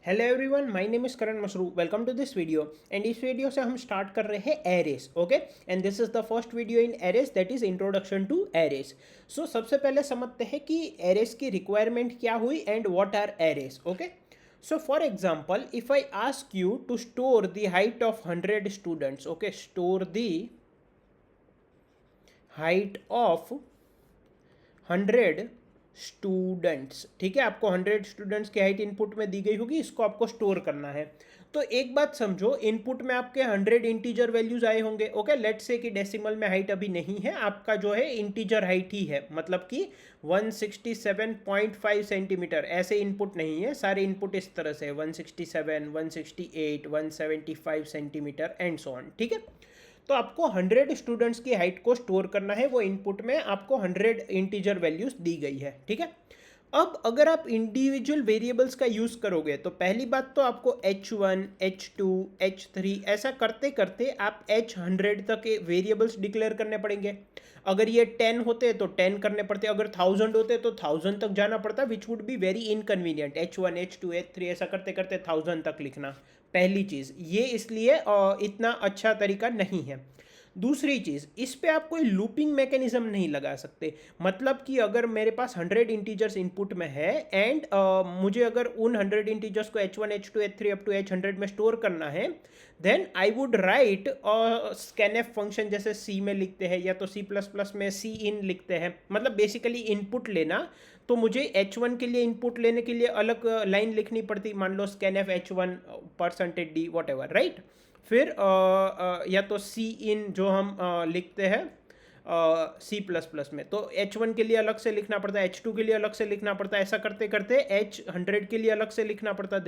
Hello everyone, my name is Karan Masru. Welcome to this video. And इस video से हम start कर रहे हैं arrays. Okay, and this is the first video in arrays, that is introduction to arrays. So सबसे पहले समझते हैं कि एरेस की रिक्वायरमेंट क्या हुई and what are arrays. Okay, so for example if I ask you to store the height of 100 students, okay, store the height of 100 students. ठीक है, आपको 100 स्टूडेंट्स की हाइट इनपुट में दी गई होगी, इसको आपको स्टोर करना है। तो एक बात समझो, इनपुट में आपके 100 इंटीजर वैल्यूज आए होंगे। ओके, लेट्स से कि डेसिमल में हाइट अभी नहीं है, आपका जो है इंटीजर हाइट ही है, मतलब कि 167.5 सेंटीमीटर। ऐसे इनपुट नहीं है, सारे इनपुट इस तरह से 167, 168, 175 सेंटीमीटर एंड सो ऑन। ठीक है, तो आपको 100 स्टूडेंट्स की हाइट को स्टोर करना है। वो इनपुट में आपको 100 इंटीजर वैल्यूज दी गई है। ठीक है, अब अगर आप इंडिविजुअल वेरिएबल्स का यूज़ करोगे तो पहली बात तो आपको H1, H2, H3 ऐसा करते करते आप H100 तक के वेरिएबल्स डिक्लेयर करने पड़ेंगे। अगर ये 10 होते तो 10 करने पड़ते, अगर 1000 होते तो 1000 तक जाना पड़ता, which would be very inconvenient. H1, H2, H3 ऐसा करते करते 1000 तक लिखना। पहली चीज़ ये, इसलिए इतना अच्छा तरीका नहीं है। दूसरी चीज़, इस पे आप कोई लूपिंग मैकेनिज्म नहीं लगा सकते। मतलब कि अगर मेरे पास 100 इंटीजर्स इनपुट में है एंड मुझे अगर उन 100 इंटीजर्स को H1, H2, H3 up to H100 में स्टोर करना है, then I would write scanf function, जैसे सी में लिखते हैं या तो C++ में सी इन लिखते हैं। मतलब बेसिकली इनपुट लेना, तो मुझे H1 के लिए इनपुट लेने के लिए अलग लाइन लिखनी पड़ती, मान लो scanf H1 %d whatever, right. फिर या तो सी इन जो हम लिखते हैं C++ में, तो H1 के लिए अलग से लिखना पड़ता है, H2 के लिए अलग से लिखना पड़ता है। ऐसा करते करते H100 के लिए अलग से लिखना पड़ता है।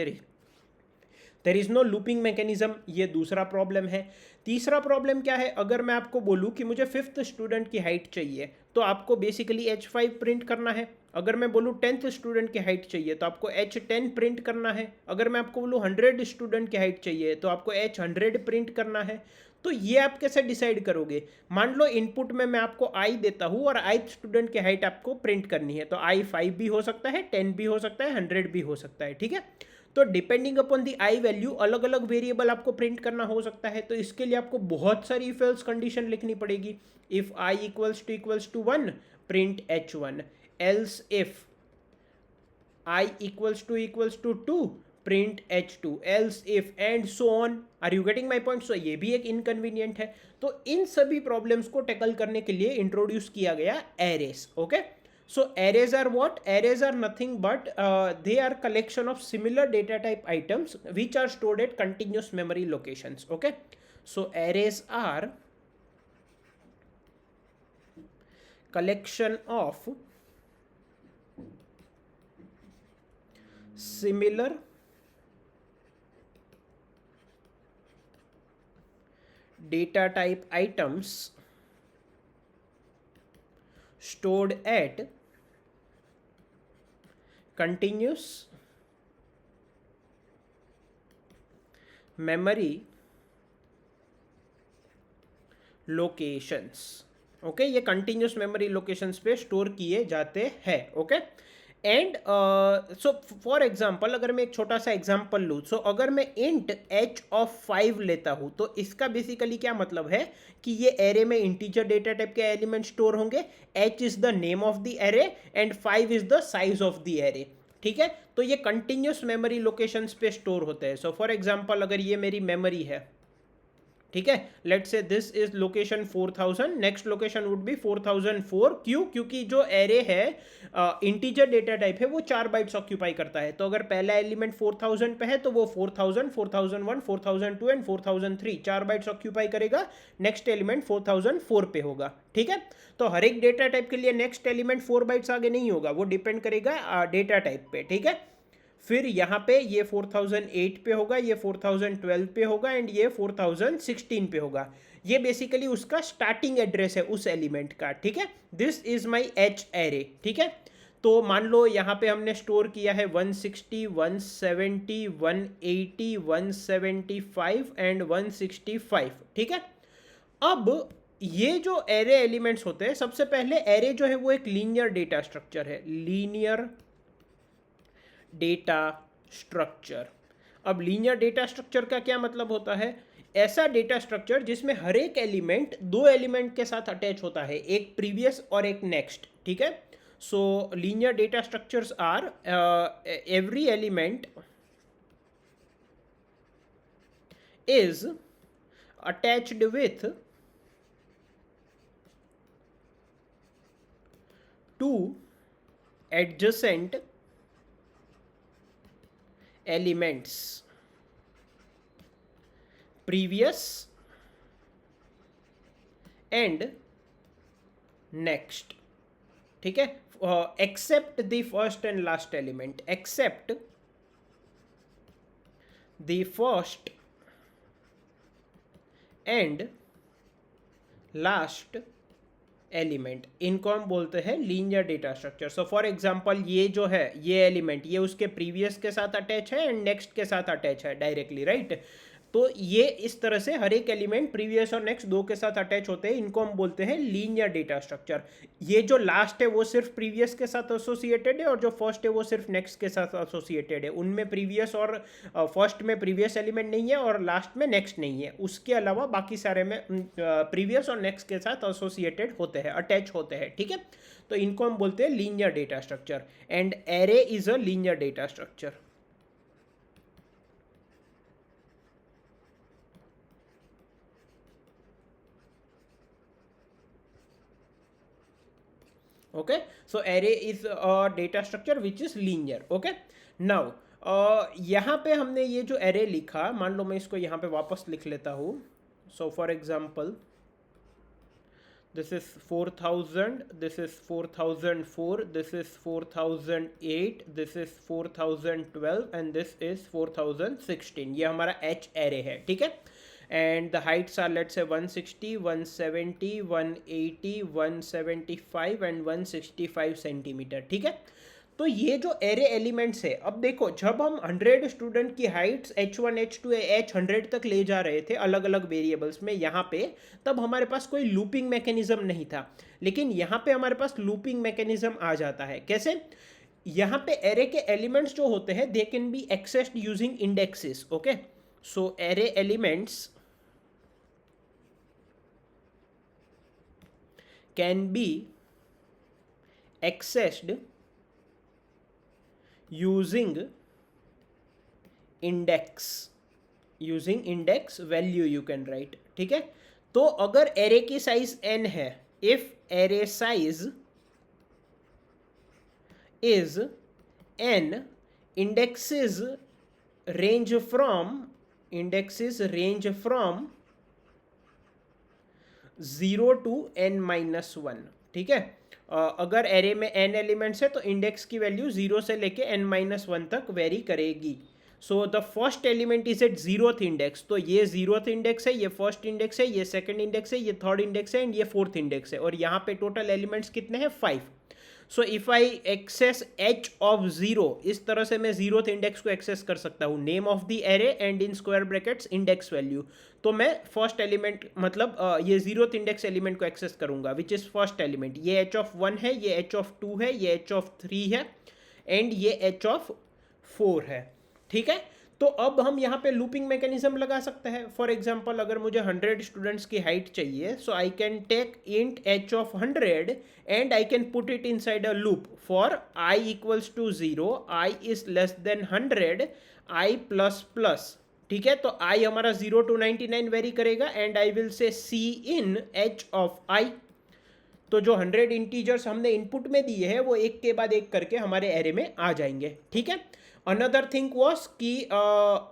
There is no looping mechanism, ये दूसरा प्रॉब्लम है। तीसरा प्रॉब्लम क्या है, अगर मैं आपको बोलूँ कि मुझे 5th स्टूडेंट की हाइट चाहिए तो आपको बेसिकली H5 प्रिंट करना है। अगर मैं बोलूँ 10th स्टूडेंट की हाइट चाहिए तो आपको H10 प्रिंट करना है। अगर मैं आपको बोलूँ 100 स्टूडेंट की हाइट चाहिए तो आपको H100 प्रिंट करना है। तो ये आप कैसे डिसाइड करोगे? मान लो इनपुट में मैं आपको आई देता हूँ और ith स्टूडेंट की हाइट आपको प्रिंट करनी है, तो I5 भी हो सकता है, 10 भी हो सकता है, 100 भी हो सकता है। ठीक है, तो depending upon the I value अलग अलग वेरिएबल आपको प्रिंट करना हो सकता है। तो इसके लिए आपको बहुत सारी इफ एल्स कंडीशन लिखनी पड़ेगी। If I equals to 1 print H1, else if I equals to 2 print H2, else if and so on. Are you getting my point? So ये भी एक इनकन्वीनियंट है। तो इन सभी प्रॉब्लम्स को टैकल करने के लिए इंट्रोड्यूस किया गया arrays. Okay, so arrays are what? Arrays are nothing but they are collection of similar data type items which are stored at continuous memory locations. Okay, so arrays are collection of similar data type items stored at continuous memory locations. Okay, ये continuous memory locations पे store किए जाते हैं। Okay, and so for example अगर मैं एक छोटा सा एग्जांपल लूँ, सो अगर मैं इंट H5 लेता हूँ तो इसका बेसिकली क्या मतलब है कि ये एरे में इंटीजर डेटा टाइप के एलिमेंट स्टोर होंगे। H is the name of the array and 5 is the size of the array. ठीक है, तो ये कंटिन्यूस मेमोरी लोकेशंस पे स्टोर होते हैं। सो फॉर एग्जांपल अगर ये मेरी मेमोरी है, ठीक है, let's say this is location 4000, next location would be 4004। क्यों? क्योंकि जो एरे है इंटीजर डेटा टाइप है वो 4 बाइट्स ऑक्यूपाई करता है। तो अगर पहला एलिमेंट 4000 पे है तो वो 4000, 4001, 4002 एंड 4003 4 बाइट्स ऑक्यूपाई करेगा। नेक्स्ट एलिमेंट 4004 पे होगा। ठीक है, तो हर एक डेटा टाइप के लिए नेक्स्ट एलिमेंट 4 बाइट्स आगे नहीं होगा, वो डिपेंड करेगा डेटा टाइप पे। ठीक है, फिर यहाँ पे ये 4008 पे होगा, ये 4012 पे होगा एंड ये 4016 पे होगा। ये बेसिकली उसका स्टार्टिंग एड्रेस है उस एलिमेंट का। ठीक है, this is my H array. ठीक है, तो मान लो यहाँ पे हमने स्टोर किया है 160, 170, 180, 175 एंड 165। ठीक है, अब ये जो एरे एलिमेंट्स होते हैं, सबसे पहले एरे जो है वो एक लीनियर डेटा स्ट्रक्चर है, लीनियर डेटा स्ट्रक्चर। अब लीनियर डेटा स्ट्रक्चर का क्या मतलब होता है? ऐसा डेटा स्ट्रक्चर जिसमें हर एक एलिमेंट दो एलिमेंट के साथ अटैच होता है, एक प्रीवियस और एक नेक्स्ट, ठीक है। So linear data structures are every element is attached with two adjacent elements, previous and next, ठीक है। except the first and last element, except the first and last element, इनको हम बोलते हैं linear data structure. So for example ये जो है ये एलिमेंट ये उसके प्रीवियस के साथ अटैच है एंड नेक्स्ट के साथ अटैच है डायरेक्टली, राइट। तो ये इस तरह से हर एक एलिमेंट प्रीवियस और नेक्स्ट दो के साथ अटैच होते हैं, इनको हम बोलते हैं लीनियर डेटा स्ट्रक्चर। ये जो लास्ट है वो सिर्फ प्रीवियस के साथ एसोसिएटेड है और जो फर्स्ट है वो सिर्फ नेक्स्ट के साथ एसोसिएटेड है। उनमें प्रीवियस और फर्स्ट में प्रीवियस एलिमेंट नहीं है और लास्ट में नेक्स्ट नहीं है, उसके अलावा बाकी सारे में प्रीवियस और नेक्स्ट के साथ एसोसिएटेड होते हैं, अटैच होते हैं, ठीक है। तो इनको हम बोलते हैं linear data structure and array is a linear data structure. okay, so array is a data structure which is linear, okay। now यहाँ पे हमने ये जो array लिखा, मान लो मैं इसको यहाँ पे वापस लिख लेता हूँ। so for example this is 4000, this is 4004, this is 4008, this is 4012 and this is 4016, ये हमारा h array है, ठीक है। and the heights are let's say 160, 170, 180, 175 and 165 centimetre, ठीक है। तो ये जो एरे एलिमेंट्स है, अब देखो जब हम 100 स्टूडेंट की हाइट्स h1 h2 h100 तक ले जा रहे थे अलग अलग वेरिएबल्स में यहाँ पे, तब हमारे पास कोई लूपिंग मैकेनिज्म नहीं था, लेकिन यहाँ पे हमारे पास लूपिंग मैकेनिज्म आ जाता है। कैसे? यहाँ पे एरे के एलिमेंट्स जो होते हैं they can be accessed using indexes, okay. So array elements can be accessed using index value you can write, ठीक है। तो अगर एरे की साइज n है, if array size is n, indexes range from 0 to n-1, ठीक है। अगर array में n एलिमेंट्स है तो इंडेक्स की वैल्यू 0 से लेके n-1 तक वेरी करेगी। So the first element is at 0th index, तो ये 0th इंडेक्स है, ये फर्स्ट इंडेक्स है, ये सेकंड इंडेक्स है, ये थर्ड इंडेक्स है एंड ये फोर्थ इंडेक्स है, और यहाँ पे टोटल एलिमेंट्स कितने हैं? 5। So if I access h of 0, इस तरह से मैं 0th इंडेक्स को एक्सेस कर सकता हूँ, name of the array and in square brackets index value. तो मैं फर्स्ट एलिमेंट मतलब ये 0th इंडेक्स एलिमेंट को एक्सेस करूंगा विच इज फर्स्ट एलिमेंट। ये h ऑफ 1 है, ये h ऑफ 2 है, ये h ऑफ 3 है एंड ये h ऑफ 4 है, ठीक है। तो अब हम यहाँ पे लूपिंग मैकेनिज्म लगा सकते हैं। फॉर एग्जांपल अगर मुझे 100 स्टूडेंट्स की हाइट चाहिए, so I can take int h of 100 and I can put it inside a loop for i equals to 0, i is less than 100, i plus plus, ठीक है। तो i हमारा 0 to 99 vary करेगा and I will say c in h of i। तो जो 100 integers हमने input में दिए हैं वो एक के बाद एक करके हमारे एरे में आ जाएंगे, ठीक है। अनदर थिंग वॉज कि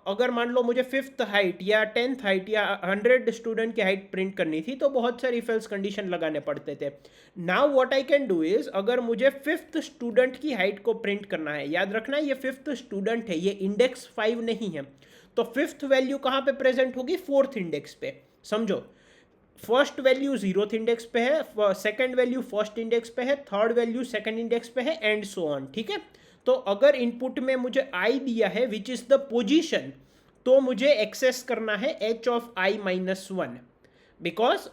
अगर मान लो मुझे 5th हाइट या 10th हाइट या 100 स्टूडेंट की हाइट प्रिंट करनी थी, तो बहुत सारे इफ एल्स कंडीशन लगाने पड़ते थे। Now what I can do is, अगर मुझे 5th स्टूडेंट की हाइट को प्रिंट करना है, याद रखना ये 5th स्टूडेंट है, ये इंडेक्स 5 नहीं है, तो 5th वैल्यू कहाँ पे प्रेजेंट होगी? 4th इंडेक्स पे। समझो, फर्स्ट वैल्यू 0th इंडेक्स पे है, सेकंड वैल्यू फर्स्ट इंडेक्स पे है, थर्ड वैल्यू सेकंड इंडेक्स पे है एंड सो ऑन, ठीक है। तो अगर इनपुट में मुझे i दिया है विच इज द पोजीशन, तो मुझे एक्सेस करना है h of i-1, because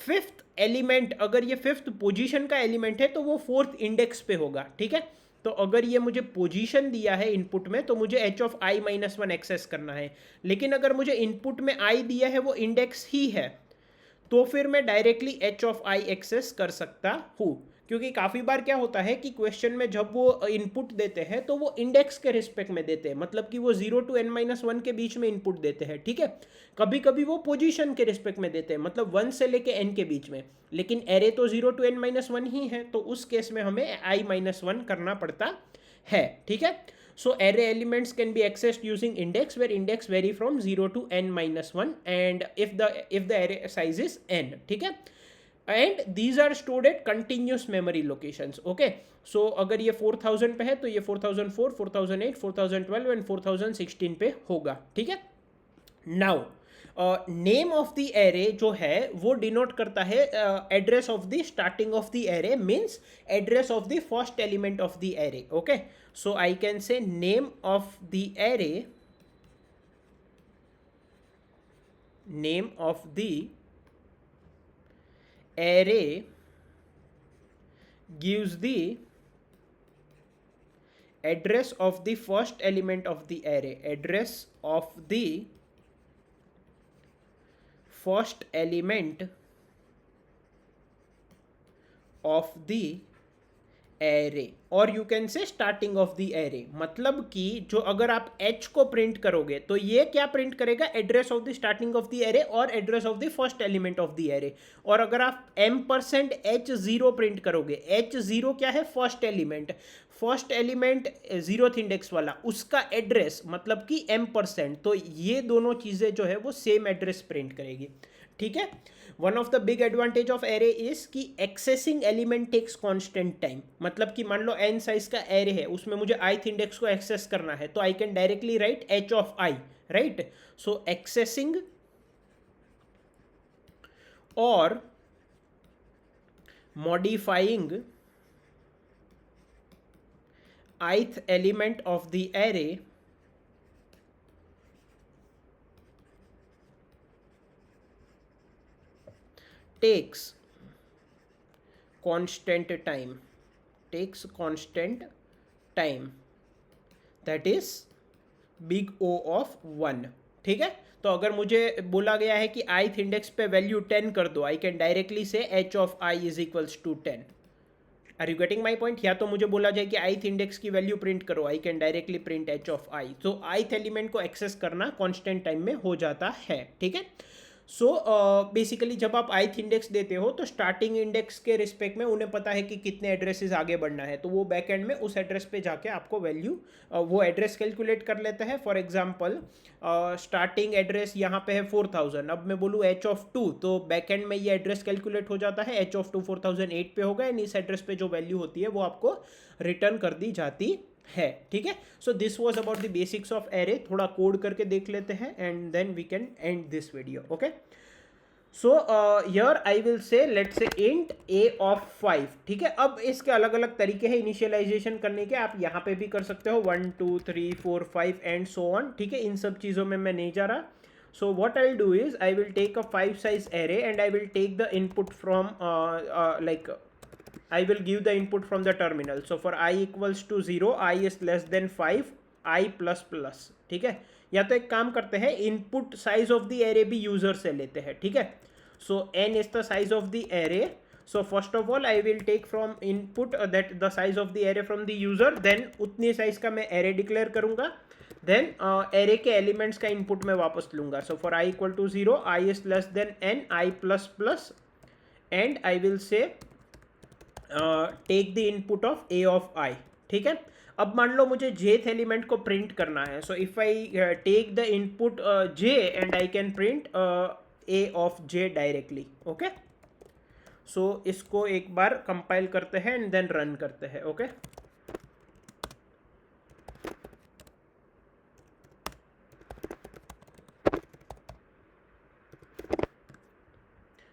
5th element, अगर ये 5th पोजीशन का एलिमेंट है तो वो 4th इंडेक्स पे होगा, ठीक है। तो अगर ये मुझे पोजीशन दिया है इनपुट में तो मुझे h of i minus one access करना है, लेकिन अगर मुझे इनपुट में i दिया है वो इंडेक्स ही है तो फिर मैं directly h of i access कर सकता हूँ। क्योंकि काफ़ी बार क्या होता है कि क्वेश्चन में जब वो इनपुट देते हैं तो वो इंडेक्स के रिस्पेक्ट में देते हैं, मतलब कि वो 0 to n माइनस वन के बीच में इनपुट देते हैं, ठीक है। कभी कभी वो पोजीशन के रिस्पेक्ट में देते हैं, मतलब 1 से लेके n के बीच में, लेकिन एरे तो 0 to n माइनस वन ही है, तो उस केस में हमें i माइनस वन करना पड़ता है, ठीक है। So array elements can be accessed using index, where index vary from 0 to n minus 1 and if the array size is n, ठीक है। and these are stored at continuous memory locations, okay। so अगर ये 4000 पे है तो ये 4004, 4008, 4012 and 4016 पे होगा, ठीक है। Now name of the array जो है वो डिनोट करता है address of the starting of the array, means address of the first element of the array, okay. So I can say name of the array, name of the array gives the address of the first element of the array, address of the first element of the array, और you can say starting of the array, मतलब कि जो अगर आप h को print करोगे तो ये क्या प्रिंट करेगा, address of the starting of the array और address of the first element of the array. और अगर आप m%h0 प्रिंट करोगे, h0 क्या है, first element, first element zeroth index वाला, उसका एड्रेस मतलब कि m%, तो ये दोनों चीज़ें जो है वो सेम एड्रेस प्रिंट करेगी, ठीक है। One of the big advantage of array is कि accessing element takes constant time, मतलब कि मान लो n साइज का एरे है, उसमें मुझे ith इंडेक्स को एक्सेस करना है तो I can directly write h of i, right. So accessing और modifying ith element of the array takes constant time, takes constant time, that is big O of 1, ठीक है। तो अगर मुझे बोला गया है कि ith इंडेक्स पे वैल्यू 10 कर दो, आई कैन डायरेक्टली से h of i is equals to 10। Are you getting my point? या तो मुझे बोला जाए कि ith इंडेक्स की वैल्यू प्रिंट करो, आई कैन डायरेक्टली प्रिंट h ऑफ i। तो ith एलिमेंट को एक्सेस करना कॉन्स्टेंट टाइम में हो जाता है, ठीक है। सो बेसिकली जब आप ith इंडेक्स देते हो तो स्टार्टिंग इंडेक्स के रिस्पेक्ट में उन्हें पता है कि कितने एड्रेसेस आगे बढ़ना है, तो वो बैक एंड में उस एड्रेस पे जाके आपको वैल्यू वो एड्रेस कैलकुलेट कर लेता है। फॉर एग्जांपल स्टार्टिंग एड्रेस यहाँ पे है 4000, अब मैं बोलूँ h ऑफ 2, तो बैक एंड में ये एड्रेस कैलकुलेट हो जाता है, h ऑफ 2 4008 पे होगा, एंड इस एड्रेस पे जो वैल्यू होती है वो आपको रिटर्न कर दी जाती है, ठीक है। So this was about the basics of array. थोड़ा कोड करके देख लेते हैं and then we can end this video, okay. So here I will say let say int a of 5, ठीक है। अब इसके अलग अलग तरीके हैं इनिशियलाइजेशन करने के, आप यहाँ पे भी कर सकते हो 1 2 3 4 5 एंड सो ऑन, ठीक है। इन सब चीज़ों में मैं नहीं जा रहा। So what I will do is I will take a 5 size array and I will take the input from like I will give the input from the terminal. So for I equals to 0, I is less than 5, I plus plus, ठीक है। या तो एक काम करते हैं, input size of the array भी user से लेते हैं, ठीक है। सो n is the size of the array. So first of all I will take from input that the size of the array from the user, then उतनी size का मैं array declare करूंगा, then array के elements का input मैं वापस लूंगा। So for I equal to 0, I is less than n, I plus plus, and I will say take the input of a of i, ठीक है। अब मान लो मुझे jth एलिमेंट को प्रिंट करना है, so if I take the input j and I can print a of j directly, okay. So इसको एक बार कंपाइल करते हैं एंड देन रन करते हैं, ओके।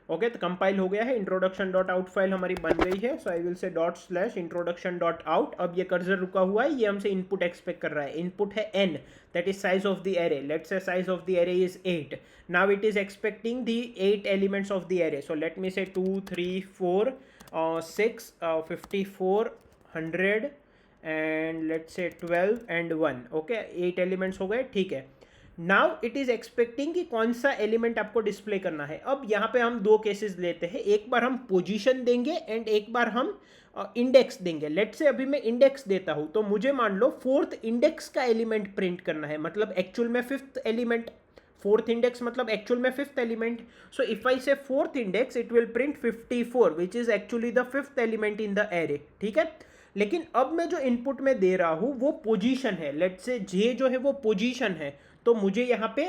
ओके, तो कंपाइल हो गया है, इंट्रोडक्शन डॉट आउट फाइल हमारी बन गई है। So I will say dot slash introduction dot out. अब ये कर्सर रुका हुआ है, ये हमसे इनपुट एक्सपेक्ट कर रहा है। इनपुट है n, that is size of the array, let's say size of the array is 8। Now it is expecting the 8 elements of the array. So let me से 2 3 4 6 54 100 and let's say 12 and 1, okay 8 elements हो गए, ठीक है। Now it is expecting कि कौन सा element आपको display करना है। अब यहाँ पे हम दो केसेस लेते हैं, एक बार हम पोजीशन देंगे एंड एक बार हम इंडेक्स देंगे। लेट्स से अभी मैं इंडेक्स देता हूँ, तो मुझे मान लो फोर्थ इंडेक्स का एलिमेंट प्रिंट करना है, मतलब एक्चुअल में फिफ्थ एलिमेंट। फोर्थ इंडेक्स मतलब एक्चुअल में fifth element. So if I say fourth index it will print 54 which is actually the fifth element in the array, ठीक है। लेकिन अब मैं जो इनपुट में दे रहा हूँ वो पोजीशन है, लेट्स से जे जो है वो पोजीशन है। तो मुझे यहाँ पे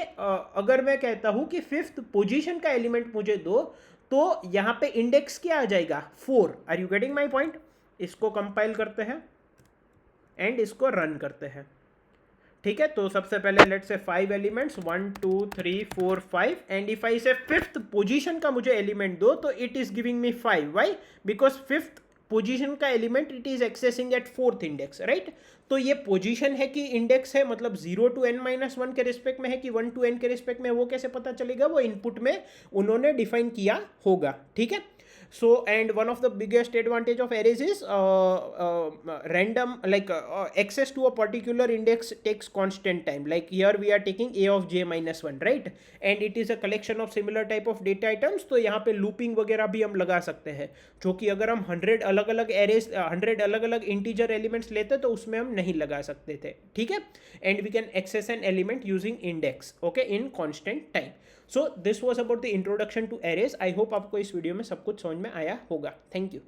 अगर मैं कहता हूँ कि फिफ्थ पोजीशन का एलिमेंट मुझे दो, तो यहाँ पे इंडेक्स क्या आ जाएगा 4। Are you getting my point? इसको कंपाइल करते हैं एंड इसको रन करते हैं, ठीक है। तो सबसे पहले let's say 5 elements 1 2 3 4 5 and if I से फिफ्थ पोजीशन का मुझे एलिमेंट दो, तो it is giving me 5। Why? Because fifth position का element it is accessing at fourth index, right. तो ये पोजीशन है कि इंडेक्स है, मतलब 0 to n-1 के रिस्पेक्ट में है कि 1 to n के रिस्पेक्ट में, वो कैसे पता चलेगा? वो इनपुट में उन्होंने डिफाइन किया होगा, ठीक है। So and one of the biggest advantage of arrays is random, like access to a particular index takes constant time. Like here we are taking a of j minus 1, right, and it is a collection of similar type of data items. तो यहाँ पे looping वगैरह भी हम लगा सकते हैं, जो कि अगर हम 100 अलग अलग arrays 100 अलग अलग integer elements लेते तो उसमें हम नहीं लगा सकते थे, ठीक है। and we can access an element using index, okay, in constant time. So this was about the introduction to arrays. I hope आपको इस वीडियो में सब कुछ समझ में आया होगा। Thank you.